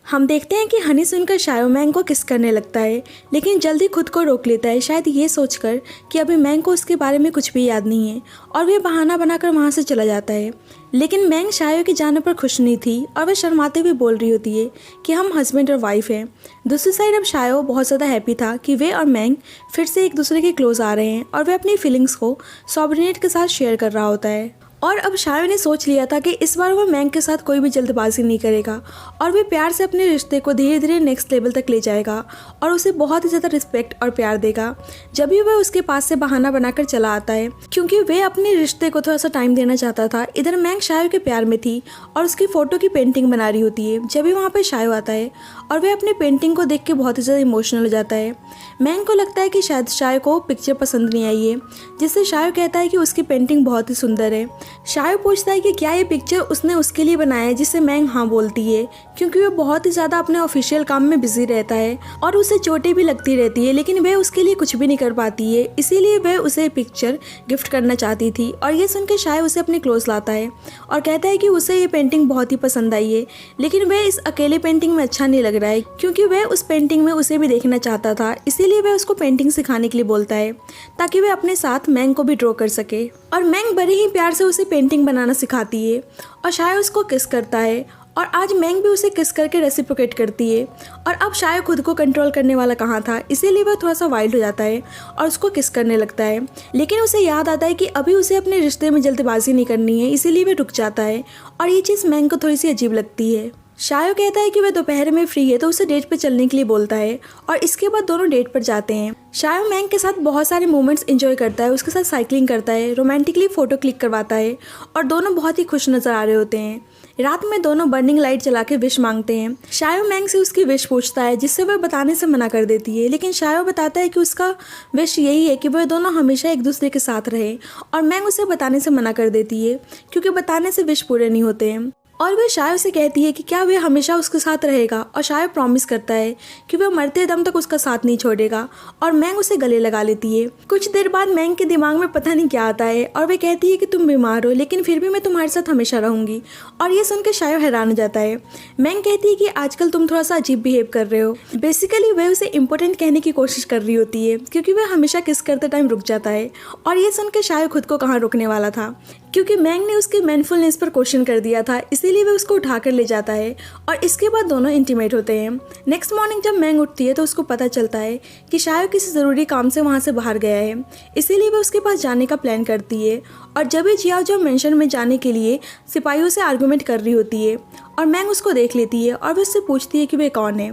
हम देखते हैं कि हनी सुनकर शायो मैंग को किस करने लगता है, लेकिन जल्दी खुद को रोक लेता है, शायद ये सोचकर कि अभी मैंग को उसके बारे में कुछ भी याद नहीं है, और वह बहाना बनाकर वहाँ से चला जाता है। लेकिन मैंग शायो के जाने पर खुश नहीं थी और वह शर्माते हुए बोल रही होती है कि हम हस्बैंड और वाइफ हैं। दूसरी साइड अब शायो बहुत ज़्यादा हैप्पी था कि वे और मैंग फिर से एक दूसरे के क्लोज आ रहे हैं और वह अपनी फीलिंग्स को सॉब्रिनेट के साथ शेयर कर रहा होता है। और अब शायो ने सोच लिया था कि इस बार वह मैंग के साथ कोई भी जल्दबाजी नहीं करेगा और वे प्यार से अपने रिश्ते को धीरे धीरे नेक्स्ट लेवल तक ले जाएगा और उसे बहुत ही ज़्यादा रिस्पेक्ट और प्यार देगा। जब भी वह उसके पास से बहाना बनाकर चला आता है क्योंकि वे अपने रिश्ते को थोड़ा सा टाइम देना चाहता था। इधर मैंग शायो के प्यार में थी और उसकी फ़ोटो की पेंटिंग बना रही होती है। जब भी वहाँ पर शायो आता है और वह अपने पेंटिंग को देख के बहुत ही ज़्यादा इमोशनल हो जाता है। मैंग को लगता है कि शायद शायो को पिक्चर पसंद नहीं आई है, जिससे शायो कहता है कि उसकी पेंटिंग बहुत ही सुंदर है। शायो पूछता है कि क्या ये पिक्चर उसने उसके लिए बनाया है, जिससे मैंग हाँ बोलती है क्योंकि वह बहुत ही ज़्यादा अपने ऑफिशियल काम में बिजी रहता है और उसे चोटें भी लगती रहती है, लेकिन वह उसके लिए कुछ भी नहीं कर पाती है, इसीलिए वह उसे पिक्चर गिफ्ट करना चाहती थी। और ये सुनकर शायो उसे अपने क्लोज लाता है और कहता है कि उसे ये पेंटिंग बहुत ही पसंद आई है, लेकिन वह इस अकेले पेंटिंग में अच्छा नहीं लग रहा है क्योंकि वह उस पेंटिंग में उसे भी देखना चाहता था। इसीलिए वह उसको पेंटिंग सिखाने के लिए बोलता है ताकि वह अपने साथ मैंग को भी ड्रॉ कर सके। और मैंग बड़े ही प्यार से उसे पेंटिंग बनाना सिखाती है और शायो उसको किस करता है और आज मैंग भी उसे किस करके रेसिप्रोकेट करती है। और अब शायो खुद को कंट्रोल करने वाला कहाँ था, इसीलिए वह थोड़ा सा वाइल्ड हो जाता है और उसको किस करने लगता है। लेकिन उसे याद आता है कि अभी उसे अपने रिश्ते में जल्दबाजी नहीं करनी है, इसीलिए वह रुक जाता है और ये चीज़ मैंग को थोड़ी सी अजीब लगती है। शायो कहता है कि वह दोपहर में फ्री है तो उसे डेट पे चलने के लिए बोलता है और इसके बाद दोनों डेट पर जाते हैं। शायो मैंग के साथ बहुत सारे मोमेंट्स एंजॉय करता है, उसके साथ साइकिलिंग करता है, रोमांटिकली फ़ोटो क्लिक करवाता है और दोनों बहुत ही खुश नज़र आ रहे होते हैं। रात में दोनों बर्निंग लाइट जला के विश मांगते हैं। शायो मैंग से उसकी विश पूछता है, जिससे वह बताने से मना कर देती है, लेकिन शायो बताता है कि उसका विश यही है कि वह दोनों हमेशा एक दूसरे के साथ रहे और मैंग उसे बताने से मना कर देती है क्योंकि बताने से विश पूरे नहीं होते हैं। और वह शायो से कहती है कि क्या वह हमेशा उसके साथ रहेगा और शायो प्रॉमिस करता है कि वह मरते दम तक उसका साथ नहीं छोड़ेगा और मैंग उसे गले लगा लेती है। कुछ देर बाद मैंग के दिमाग में पता नहीं क्या आता है और वह कहती है कि तुम बीमार हो, लेकिन फिर भी मैं तुम्हारे साथ हमेशा रहूंगी। और ये सुनकर शायो हैरान हो जाता है। मैंग कहती है कि आजकल तुम थोड़ा सा अजीब बिहेव कर रहे हो। बेसिकली वह उसे इम्पोर्टेंट कहने की कोशिश कर रही होती है क्योंकि वह हमेशा किस करते टाइम रुक जाता है और ये सुनकर शायो खुद को कहाँ रोकने वाला था क्योंकि मैंग ने उसके मैनफुलनेस पर क्वेश्चन कर दिया था, इसीलिए वह उसको उठाकर ले जाता है और इसके बाद दोनों इंटीमेट होते हैं। नेक्स्ट मॉर्निंग जब मैंग उठती है तो उसको पता चलता है कि शायो किसी ज़रूरी काम से वहाँ से बाहर गया है, इसीलिए वह उसके पास जाने का प्लान करती है। और जब भी जियाओ मेंशन में जाने के लिए सिपाहियों से आर्गूमेंट कर रही होती है और मैंग उसको देख लेती है और वह उससे पूछती है कि वह कौन है।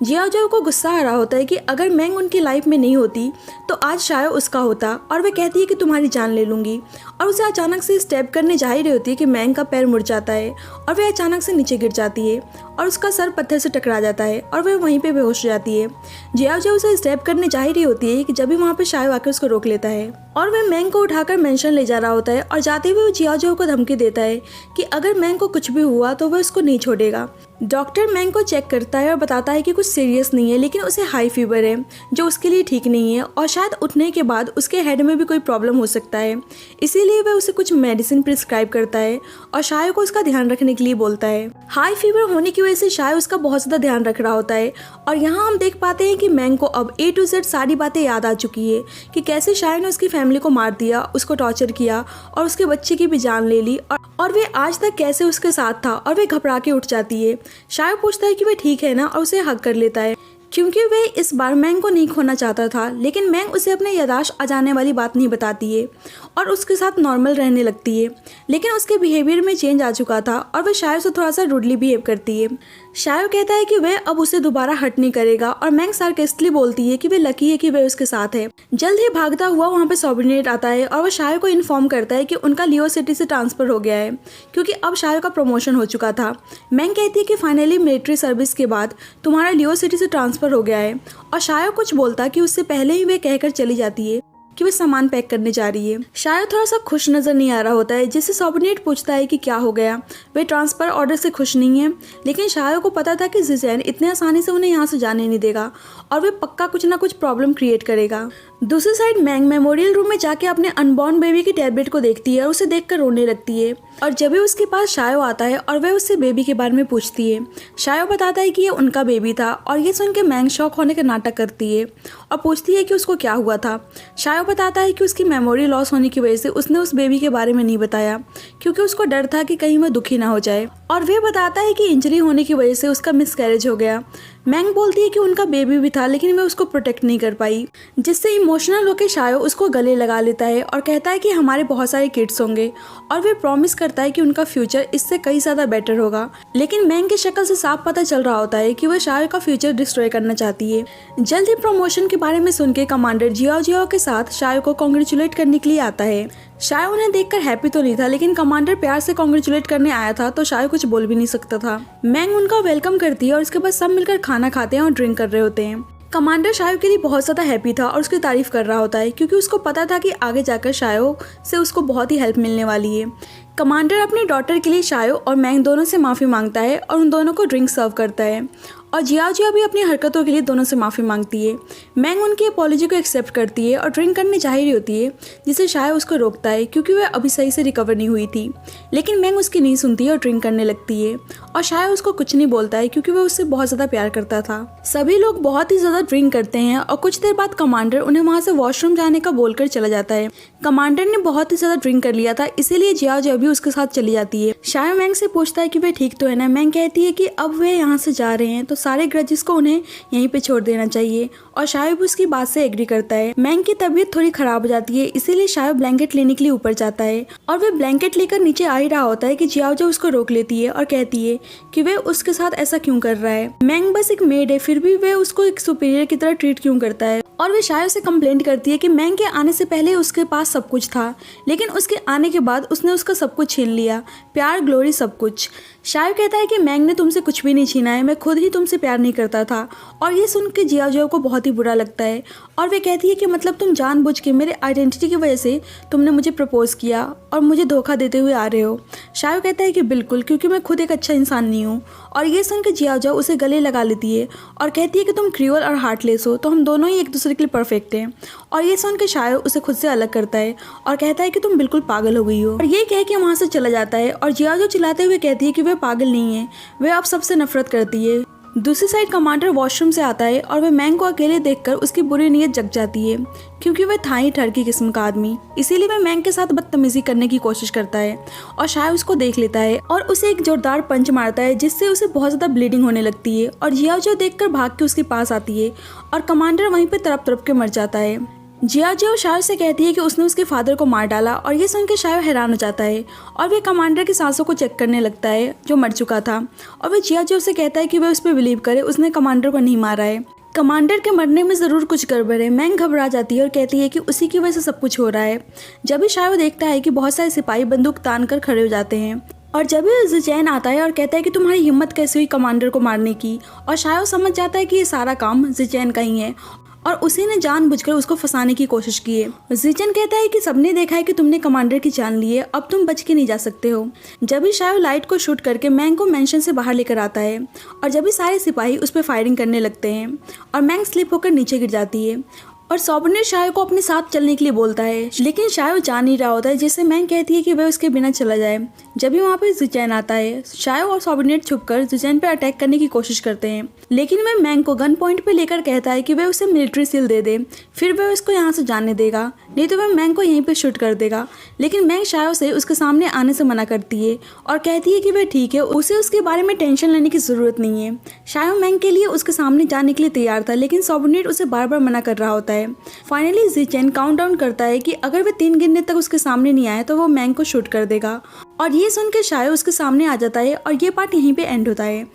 जियाओ को गुस्सा आ रहा होता है कि अगर मैंग उनकी लाइफ में नहीं होती तो आज शायो उसका होता, और वह कहती है कि तुम्हारी जान ले लूँगी। और उसे अचानक से स्टेप करने जा ही रही होती है कि मैंग का पैर मुड़ जाता है और वह अचानक से नीचे गिर जाती है और उसका सर पत्थर से टकरा जाता है और वह वहीं पे बेहोश हो जाती है। जियाओ उसे स्टेप करने जा ही रही होती है कि जब भी वहाँ पे शायो आकर उसको रोक लेता है और वह मैंग को उठाकर मेंशन ले जा रहा होता है और जाते हुए जियाओ को धमकी देता है कि अगर मैंग को कुछ भी हुआ तो वह उसको नहीं छोड़ेगा। डॉक्टर मैंग को चेक करता है और बताता है कि कुछ सीरियस नहीं है, लेकिन उसे हाई फीवर है जो उसके लिए ठीक नहीं है और शायद उठने के बाद उसके हेड में भी कोई प्रॉब्लम हो सकता है, इसीलिए वह उसे कुछ मेडिसिन प्रिस्क्राइब करता है और शायो को उसका ध्यान रखने के लिए बोलता है। हाई फीवर होने की वजह से शायो उसका बहुत ज़्यादा ध्यान रख रहा होता है और यहाँ हम देख पाते हैं कि मैंग को अब A to Z सारी बातें याद आ चुकी है कि कैसे शायो ने उसकी फैमिली को मार दिया, उसको टॉर्चर किया और उसके बच्चे की भी जान ले ली और वे आज तक कैसे उसके साथ था और वे घबरा के उठ जाती है। शायो पूछता है कि वह ठीक है ना और उसे हग कर लेता है क्योंकि वह इस बार मैंग को नहीं खोना चाहता था, लेकिन मैंग उसे अपने याददाश्त आ जाने वाली बात नहीं बताती है और उसके साथ नॉर्मल रहने लगती है। लेकिन उसके बिहेवियर में चेंज आ चुका था और वह शायो से थोड़ा सा रूडली बिहेव करती है। शायो कहता है कि वह अब उसे दोबारा हर्ट नहीं करेगा और मैंग सार्केस्टिकली बोलती है कि वह लकी है कि वह उसके साथ है। जल्द ही भागता हुआ वहाँ पे सॉब्रिनेट आता है और वह शायो को इन्फॉर्म करता है कि उनका लियो सिटी से ट्रांसफर हो गया है क्योंकि अब शायो का प्रमोशन हो चुका था। मैंग कहती है कि फाइनली मिलिट्री सर्विस के बाद तुम्हारा लियो सिटी से ट्रांसफर हो गया है और शायो कुछ बोलता कि उससे पहले ही वह कहकर चली जाती है कि वह सामान पैक करने जा रही है। शायो थोड़ा सा खुश नज़र नहीं आ रहा होता है, जिससे सॉब्रिनेट पूछता है कि क्या हो गया। वे ट्रांसफ़र ऑर्डर से खुश नहीं है, लेकिन शायो को पता था कि जिजैन इतने आसानी से उन्हें यहाँ से जाने नहीं देगा और वे पक्का कुछ ना कुछ प्रॉब्लम क्रिएट करेगा। दूसरी साइड मैंग मेमोरियल रूम में जाके अपने अनबॉर्न बेबी की टैबलेट को देखती है और उसे देखकर रोने लगती है। और जब भी उसके पास शायो आता है और वह उससे बेबी के बारे में पूछती है, शायो बताता है कि ये उनका बेबी था और ये सुन के मैंग शॉक होने का नाटक करती है और पूछती है कि उसको क्या हुआ था। शायो बताता है कि उसकी मेमोरी लॉस होने की वजह से उसने उस बेबी के बारे में नहीं बताया क्योंकि उसको डर था कि कहीं वह दुखी ना हो जाए। और वह बताता है कि इंजरी होने की वजह से उसका मिसकैरेज हो गया। मैंग बोलती है कि उनका बेबी भी था लेकिन वह उसको प्रोटेक्ट नहीं कर पाई, जिससे इमोशनल होकर शायो उसको गले लगा लेता है और कहता है कि हमारे बहुत सारे किड्स होंगे और वह प्रॉमिस करता है कि उनका फ्यूचर इससे कई ज़्यादा बेटर होगा। लेकिन मैंग की शक्ल से साफ पता चल रहा होता है कि वह शायो का फ्यूचर डिस्ट्रॉय करना चाहती है। जल्द ही प्रमोशन के बारे में सुन के कमांडर जियाओ जियाओ के साथ शायो को कॉन्ग्रेचुलेट करने के लिए आता है। शायो उन्हें देखकर हैप्पी तो नहीं था लेकिन कमांडर प्यार से कॉन्ग्रेचुलेट करने आया था तो शायो कुछ बोल भी नहीं सकता था। मैंग उनका वेलकम करती है और उसके बाद सब मिलकर खाना खाते हैं और ड्रिंक कर रहे होते हैं। कमांडर शायो के लिए बहुत ज़्यादा हैप्पी था और उसकी तारीफ कर रहा होता है क्योंकि उसको पता था कि आगे जाकर शायो से उसको बहुत ही हेल्प मिलने वाली है। कमांडर अपनी डॉटर के लिए शायो और मैंग दोनों से माफ़ी मांगता है और उन दोनों को ड्रिंक सर्व करता है और जियाओ जियाओ भी अपनी हरकतों के लिए दोनों से माफ़ी मांगती है। मैंग उनकी अपॉलॉजी को एक्सेप्ट करती है और ड्रिंक करने जा रही होती है जिसे शायो उसको रोकता है क्योंकि वह अभी सही से रिकवर नहीं हुई थी। लेकिन मैंग उसकी नहीं सुनती है और ड्रिंक करने लगती है और शायो उसको कुछ नहीं बोलता है क्योंकि वह उससे बहुत ज़्यादा प्यार करता था। सभी लोग बहुत ही ज़्यादा ड्रिंक करते हैं और कुछ देर बाद कमांडर उन्हें वहाँ से वॉशरूम जाने का बोलकर चला जाता है। कमांडर ने बहुत ही ज़्यादा ड्रिंक कर लिया था इसीलिए जियाओ जियाओ भी उसके साथ चली जाती है। शायो मैंग से पूछता है कि वे ठीक तो है ना। मैंग कहती है कि अब वे यहाँ से जा रहे हैं तो सारे ग्रजेस को उन्हें यहीं पे छोड़ देना चाहिए और शायो भी उसकी बात से एग्री करता है। मैंग की तबीयत थोड़ी खराब हो जाती है इसीलिए शायो ब्लैंकेट लेने के लिए ऊपर जाता है और वे ब्लैंकेट लेकर नीचे आ ही रहा होता है कि जियाओ जियाओ उसको रोक लेती है और कहती है कि वे उसके साथ ऐसा क्यों कर रहा है। मैंग बस एक मेड है फिर भी वे उसको एक सुपीरियर की तरह ट्रीट क्यों करता है और वे शायो से कंप्लेंट करती है कि मैंग के आने से पहले उसके पास सब कुछ था लेकिन उसके आने के बाद उसने उसका सब कुछ छीन लिया, प्यार, ग्लोरी, सब कुछ। शायो कहता है कि मैंग ने तुमसे कुछ भी नहीं छीना है, मैं खुद ही तुमसे प्यार नहीं करता था। और ये सुन के जियाओ जियाओ को बहुत ही बुरा लगता है और वे कहती है कि मतलब तुम जानबूझ के मेरे आइडेंटिटी की वजह से तुमने मुझे प्रपोज किया और मुझे धोखा देते हुए आ रहे हो। शायो कहता है कि बिल्कुल, क्योंकि मैं खुद एक अच्छा इंसान नहीं हूँ। और ये सुन के जियाओ जियाओ उसे गले लगा लेती है और कहती है कि तुम क्रूअल और हार्टलेस हो तो हम दोनों ही एक दूसरे के लिए परफेक्ट हैं। और ये सुन के शायो उसे खुद से अलग करता है और कहता है कि तुम बिल्कुल पागल हो गई हो और ये कह के वहाँ से चला जाता है। और जियाओ जियाओ चिल्लाते हुए कहती है कि वह पागल नहीं है, वह अब सबसे नफरत करती है। दूसरी साइड कमांडर वॉशरूम से आता है और वह मैंग को अकेले देखकर उसकी बुरी नीयत जग जाती है क्योंकि वह था ही ठरकी किस्म का आदमी, इसीलिए वह मैंग के साथ बदतमीजी करने की कोशिश करता है और शायो उसको देख लेता है और उसे एक जोरदार पंच मारता है जिससे उसे बहुत ज़्यादा ब्लीडिंग होने लगती है। और जियाओ जियाओ देखकर भाग के उसके पास आती है और कमांडर वहीं पर तड़प तड़प के मर जाता है। जियाओ जियाओ शायो से कहती है कि उसने उसके फादर को मार डाला और ये सुनकर शायो हैरान हो जाता है और वे कमांडर की सांसों को चेक करने लगता है जो मर चुका था और वह जियाओ जियाओ से कहता है कि वह उस पर बिलीव करे, उसने कमांडर को नहीं मारा है। कमांडर के मरने में ज़रूर कुछ गड़बड़ है। मैंग घबरा जाती है और कहती है कि उसी की वजह से सब कुछ हो रहा है। जब भी शायो देखता है कि बहुत सारे सिपाही बंदूक तान कर खड़े हो जाते हैं और जब भी ज़िचेन आता है और कहता है कि तुम्हारी हिम्मत कैसे हुई कमांडर को मारने की, और शायो समझ जाता है कि ये सारा काम ज़िचेन का ही है और उसी ने जानबूझकर उसको फंसाने की कोशिश की है। ज़िचेन कहता है कि सबने देखा है कि तुमने कमांडर की जान ली है, अब तुम बच के नहीं जा सकते हो। जब भी शायो लाइट को शूट करके मैंग को मेंशन से बाहर लेकर आता है और जब भी सारे सिपाही उस पर फायरिंग करने लगते हैं और मैंग स्लिप होकर नीचे गिर जाती है और सॉबर्नेट शायो को अपने साथ चलने के लिए बोलता है लेकिन शायो जा नहीं रहा होता है, जिससे मैंग कहती है कि वह उसके बिना चला जाए। जब भी वहाँ पे ज़िचेन आता है शायो और सॉबर्नेट छुपकर ज़िचेन पर अटैक करने की कोशिश करते हैं लेकिन वह मैंग को गन पॉइंट पे लेकर कहता है कि वह उसे मिलिट्री सील दे दे, फिर वह उसको यहाँ से जाने देगा, नहीं तो वह मैंग को यहीं पे शूट कर देगा। लेकिन मैंग शायो से उसके सामने आने से मना करती है और कहती है कि वह ठीक है, उसे उसके बारे में टेंशन लेने की ज़रूरत नहीं है। शायो मैंग के लिए उसके सामने जाने के लिए तैयार था लेकिन सॉबर्नेट उसे बार बार मना कर रहा होता है। फाइनली ज़िचेन काउंटडाउन करता है कि अगर वह 3 गिनने तक उसके सामने नहीं आए तो वो मैंग को शूट कर देगा और ये सुनकर शायो उसके सामने आ जाता है और ये पार्ट यहीं पे एंड होता है।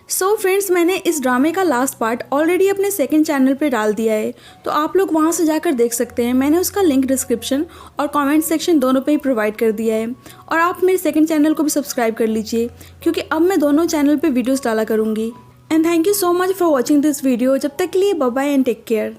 सो फ्रेंड्स, मैंने इस ड्रामे का लास्ट पार्ट ऑलरेडी अपने सेकंड चैनल पे डाल दिया है तो आप लोग वहाँ से जाकर देख सकते हैं। मैंने उसका लिंक डिस्क्रिप्शन और कमेंट सेक्शन दोनों पे ही प्रोवाइड कर दिया है और आप मेरे सेकंड चैनल को भी सब्सक्राइब कर लीजिए क्योंकि अब मैं दोनों चैनल पर वीडियोज़ डाला करूँगी। And thank you so much for watching this video. जब तक के लिए bye bye and take care.